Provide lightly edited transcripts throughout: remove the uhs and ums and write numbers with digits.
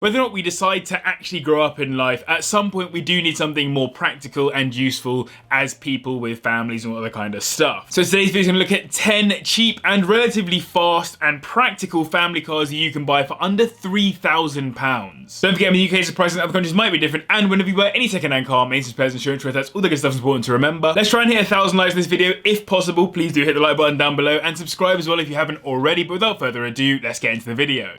Whether or not we decide to actually grow up in life, at some point we do need something more practical and useful as people with families and all other kind of stuff. So today's video is going to look at 10 cheap and relatively fast and practical family cars that you can buy for under £3,000. Don't forget, in the UK, the prices in other countries might be different, and whenever you buy any second-hand car, maintenance, repairs, insurance, that's all the good stuff is important to remember. Let's try and hit 1,000 likes in this video. If possible, please do hit the like button down below and subscribe as well if you haven't already. But without further ado, let's get into the video.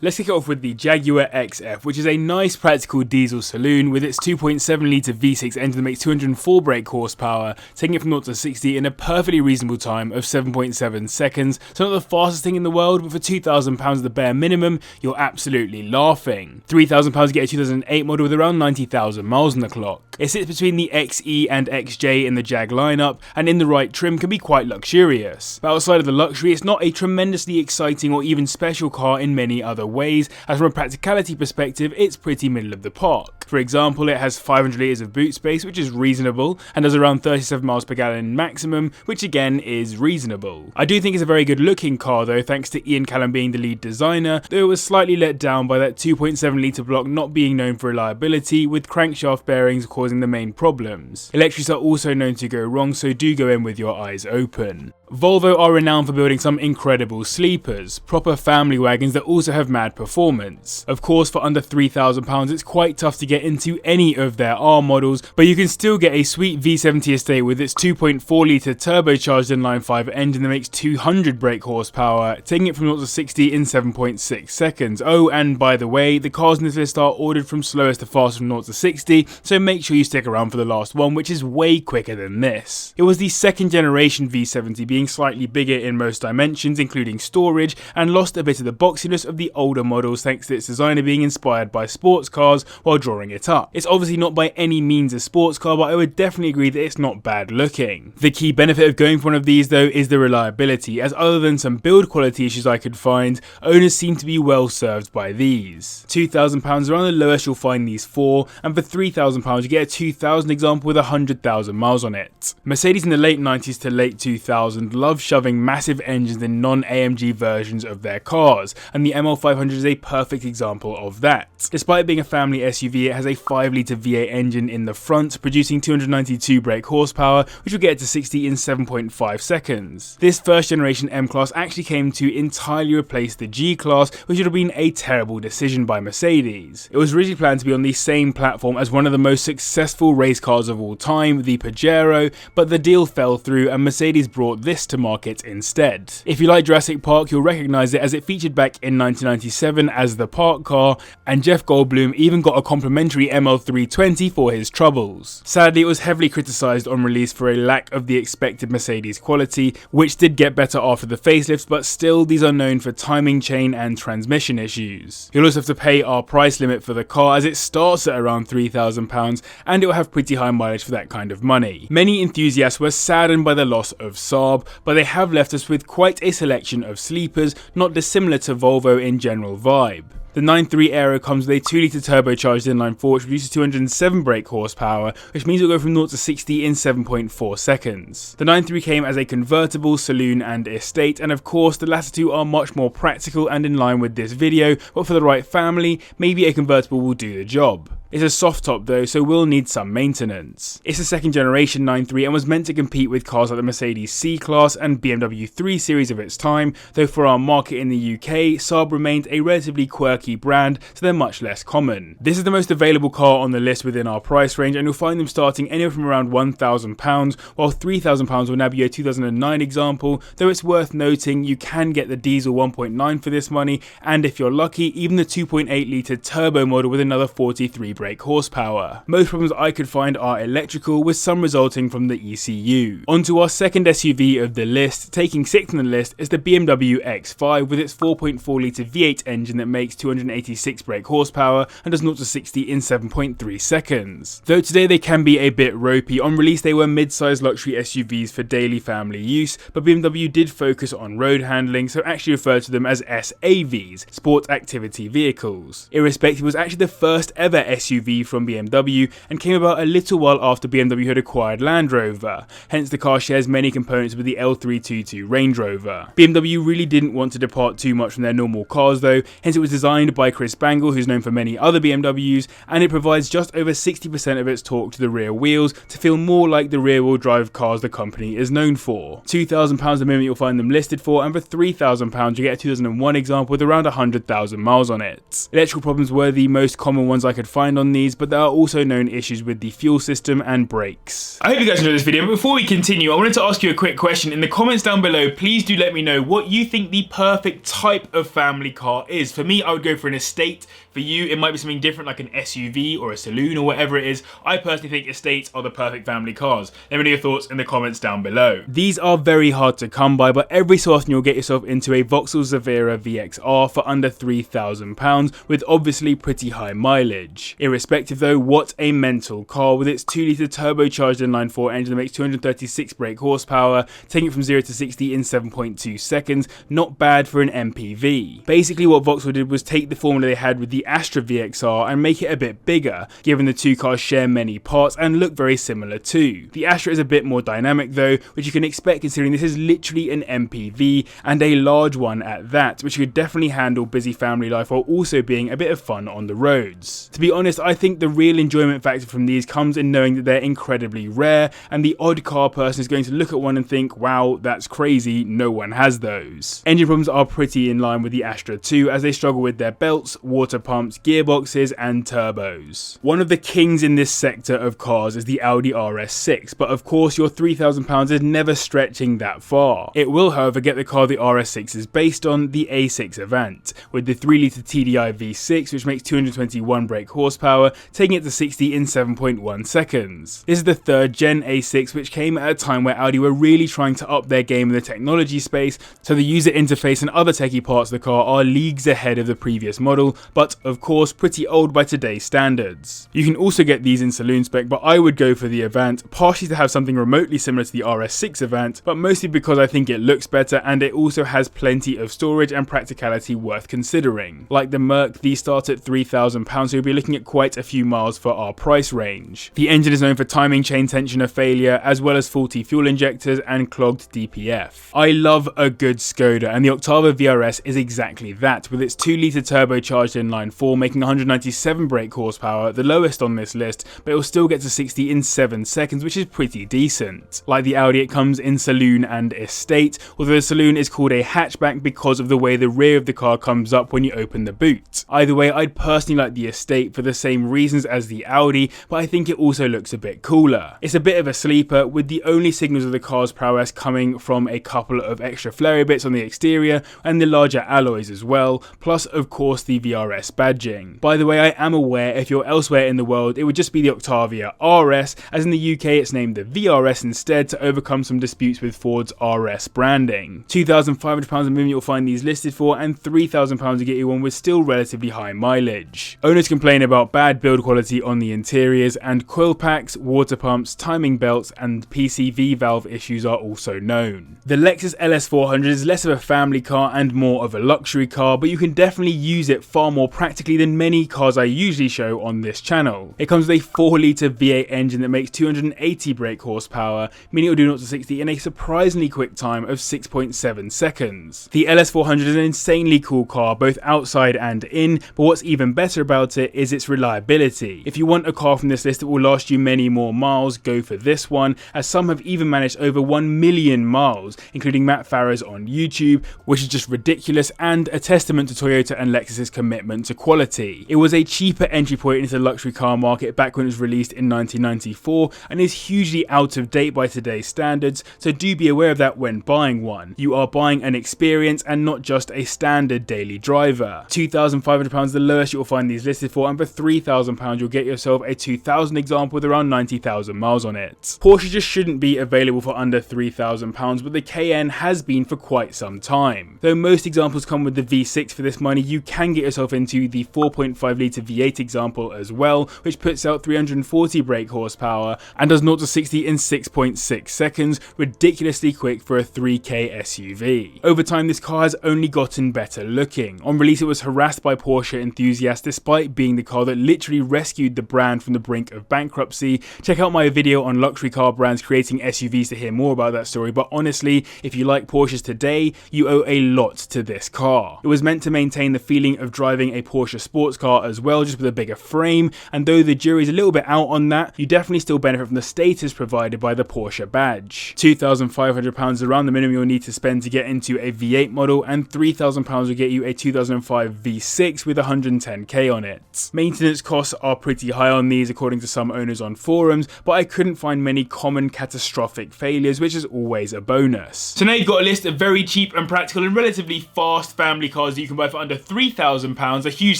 Let's kick it off with the Jaguar XF, which is a nice practical diesel saloon with its 2.7 litre V6 engine that makes 204 brake horsepower, taking it from 0 to 60 in a perfectly reasonable time of 7.7 seconds. So not the fastest thing in the world, but for £2,000 at the bare minimum, you're absolutely laughing. £3,000 to get a 2008 model with around 90,000 miles on the clock. It sits between the XE and XJ in the Jag lineup, and in the right trim can be quite luxurious. But outside of the luxury, it's not a tremendously exciting or even special car in many other ways, as from a practicality perspective it's pretty middle of the park. For example, it has 500 litres of boot space, which is reasonable, and does around 37 miles per gallon maximum, which again is reasonable. I do think it's a very good looking car though, thanks to Ian Callum being the lead designer, though it was slightly let down by that 2.7 litre block not being known for reliability, with crankshaft bearings causing the main problems. Electrics are also known to go wrong, so do go in with your eyes open. Volvo are renowned for building some incredible sleepers, proper family wagons that also have mad performance. Of course, for under £3,000 it's quite tough to get into any of their R models, but you can still get a sweet V70 estate with its 2.4 litre turbocharged inline 5 engine that makes 200 brake horsepower, taking it from 0 to 60 in 7.6 seconds. Oh, and by the way, the cars in this list are ordered from slowest to fast from 0 to 60, so make sure you stick around for the last one, which is way quicker than this. It was the second generation V70, being slightly bigger in most dimensions, including storage, and lost a bit of the boxiness of the older models thanks to its designer being inspired by sports cars while drawing it up. It's obviously not by any means a sports car, but I would definitely agree that it's not bad looking. The key benefit of going for one of these though is the reliability, as other than some build quality issues I could find, owners seem to be well served by these. £2,000 around the lowest you'll find these for, and for £3,000 you get a 2000 example with 100,000 miles on it. Mercedes in the late 90s to late 2000s love shoving massive engines in non-AMG versions of their cars, and the ML500 is a perfect example of that. Despite being a family SUV, it has a 5 litre V8 engine in the front, producing 292 brake horsepower, which will get to 60 in 7.5 seconds. This first generation M-Class actually came to entirely replace the G-Class, which would have been a terrible decision by Mercedes. It was originally planned to be on the same platform as one of the most successful race cars of all time, the Pajero, but the deal fell through and Mercedes brought this to market instead. If you like Jurassic Park, you'll recognise it as it featured back in 1997 as the park car, and Jeff Goldblum even got a complimentary ML320 for his troubles. Sadly, it was heavily criticised on release for a lack of the expected Mercedes quality, which did get better after the facelifts, but still these are known for timing chain and transmission issues. You'll also have to pay our price limit for the car, as it starts at around £3,000 and it will have pretty high mileage for that kind of money. Many enthusiasts were saddened by the loss of Saab, but they have left us with quite a selection of sleepers, not dissimilar to Volvo in general vibe. The 9.3 Aero comes with a 2 litre turbocharged inline 4, which produces 207 brake horsepower, which means it'll go from 0 to 60 in 7.4 seconds. The 9.3 came as a convertible, saloon and estate, and of course the latter two are much more practical and in line with this video, but for the right family, maybe a convertible will do the job. It's a soft top though, so will need some maintenance. It's a second generation 9.3 and was meant to compete with cars like the Mercedes C-Class and BMW 3 Series of its time, though for our market in the UK, Saab remained a relatively quirky brand, so they're much less common. This is the most available car on the list within our price range, and you'll find them starting anywhere from around £1,000, while £3,000 will now be a 2009 example, though it's worth noting you can get the diesel 1.9 for this money, and if you're lucky, even the 2.8 litre turbo model with another 43 brake horsepower. Most problems I could find are electrical, with some resulting from the ECU. Onto our second SUV of the list. Taking sixth on the list is the BMW X5 with its 4.4 litre V8 engine that makes 286 brake horsepower and does 0 to 60 in 7.3 seconds. Though today they can be a bit ropey, on release they were mid-sized luxury SUVs for daily family use, but BMW did focus on road handling, so actually referred to them as SAVs, Sport Activity Vehicles. Irrespective, it was actually the first ever SUV SUV from BMW and came about a little while after BMW had acquired Land Rover, hence the car shares many components with the L322 Range Rover. BMW really didn't want to depart too much from their normal cars though, hence it was designed by Chris Bangle, who's known for many other BMWs, and it provides just over 60% of its torque to the rear wheels to feel more like the rear-wheel drive cars the company is known for. £2,000 the moment you'll find them listed for, and for £3,000 you get a 2001 example with around 100,000 miles on it. Electrical problems were the most common ones I could find on these, but there are also known issues with the fuel system and brakes. I hope you guys enjoyed this video, but before we continue, I wanted to ask you a quick question. In the comments down below, please do let me know what you think the perfect type of family car is. For me, I would go for an estate. For you, it might be something different like an SUV or a saloon or whatever it is. I personally think estates are the perfect family cars. Let me know your thoughts in the comments down below. These are very hard to come by, but every so often you'll get yourself into a Vauxhall Zafira VXR for under £3,000 with obviously pretty high mileage. Irrespective though, what a mental car with its 2-litre turbocharged inline-4 engine that makes 236 brake horsepower, taking it from 0 to 60 in 7.2 seconds. Not bad for an MPV. Basically what Vauxhall did was take the formula they had with the Astra VXR and make it a bit bigger, given the two cars share many parts and look very similar too. The Astra is a bit more dynamic though, which you can expect considering this is literally an MPV and a large one at that, which could definitely handle busy family life while also being a bit of fun on the roads. To be honest, I think the real enjoyment factor from these comes in knowing that they're incredibly rare, and the odd car person is going to look at one and think, wow, that's crazy, no one has those. Engine problems are pretty in line with the Astra too, as they struggle with their belts, water pumps, gearboxes and turbos. One of the kings in this sector of cars is the Audi RS6, but of course your £3,000 is never stretching that far. It will however get the car the RS6 is based on, the A6 Avant, with the 3-litre TDI V6 which makes 221 brake horsepower, taking it to 60 in 7.1 seconds. This is the 3rd gen A6 which came at a time where Audi were really trying to up their game in the technology space, so the user interface and other techie parts of the car are leagues ahead of the previous model, but of course pretty old by today's standards. You can also get these in saloon spec, but I would go for the Avant, partially to have something remotely similar to the RS6 Avant, but mostly because I think it looks better and it also has plenty of storage and practicality worth considering. Like the Merc, these start at £3,000, so you'll be looking at quite a few miles for our price range. The engine is known for timing chain tensioner failure, as well as faulty fuel injectors and clogged DPF. I love a good Skoda, and the Octavia VRS is exactly that, with its 2-litre turbocharged inline-4 making 197 brake horsepower, the lowest on this list, but it will still get to 60 in 7 seconds, which is pretty decent. Like the Audi, it comes in saloon and estate, although the saloon is called a hatchback because of the way the rear of the car comes up when you open the boot. Either way, I'd personally like the estate for the same reasons as the Audi, but I think it also looks a bit cooler. It's a bit of a sleeper, with the only signals of the car's prowess coming from a couple of extra flary bits on the exterior and the larger alloys as well, plus of course the VRS badging. By the way, I am aware if you're elsewhere in the world it would just be the Octavia RS, as in the UK it's named the VRS instead to overcome some disputes with Ford's RS branding. £2,500 a moment you'll find these listed for, and £3,000 to get you one with still relatively high mileage. Owners complain about bad build quality on the interiors, and coil packs, water pumps, timing belts and PCV valve issues are also known. The Lexus LS400 is less of a family car and more of a luxury car, but you can definitely use it far more practically than many cars I usually show on this channel. It comes with a 4-litre V8 engine that makes 280 brake horsepower, meaning it will do 0 to 60 in a surprisingly quick time of 6.7 seconds. The LS400 is an insanely cool car both outside and in, but what's even better about it is its reliability. If you want a car from this list that will last you many more miles, go for this one, as some have even managed over 1 million miles, including Matt Farah's on YouTube, which is just ridiculous and a testament to Toyota and Lexus's commitment to quality. It was a cheaper entry point into the luxury car market back when it was released in 1994 and is hugely out of date by today's standards, so do be aware of that when buying one. You are buying an experience and not just a standard daily driver. £2,500 is the lowest you'll find these listed for, and for £3,000 you'll get yourself a 2000 example with around 90,000 miles on it. Porsche just shouldn't be available for under £3,000, but the Cayenne has been for quite some time. Though most examples come with the V6 for this money, you can get yourself into the 4.5-litre V8 example as well, which puts out 340 brake horsepower and does 0 to 60 in 6.6 seconds, ridiculously quick for a 3K SUV. Over time this car has only gotten better looking. On release it was harassed by Porsche enthusiasts despite being the car that literally rescued the brand from the brink of bankruptcy. Check out my video on luxury car brands creating SUVs to hear more about that story, but honestly, if you like Porsches today, you owe a lot to this car. It was meant to maintain the feeling of driving a Porsche sports car as well, just with a bigger frame, and though the jury's a little bit out on that, you definitely still benefit from the status provided by the Porsche badge. £2,500 is around the minimum you'll need to spend to get into a V8 model, and £3,000 will get you a 2005 V6 with 110k on it. Maintenance costs are pretty high on these according to some owners on forums, but I couldn't find many common catastrophic failures, which is always a bonus. So now you've got a list of very cheap and practical and relatively fast family cars that you can buy for under £3,000. A huge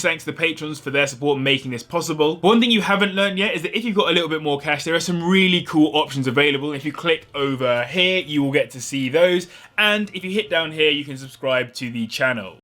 thanks to the patrons for their support in making this possible. One thing you haven't learned yet is that if you've got a little bit more cash, there are some really cool options available. If you click over here, you will get to see those, and if you hit down here, you can subscribe to the channel.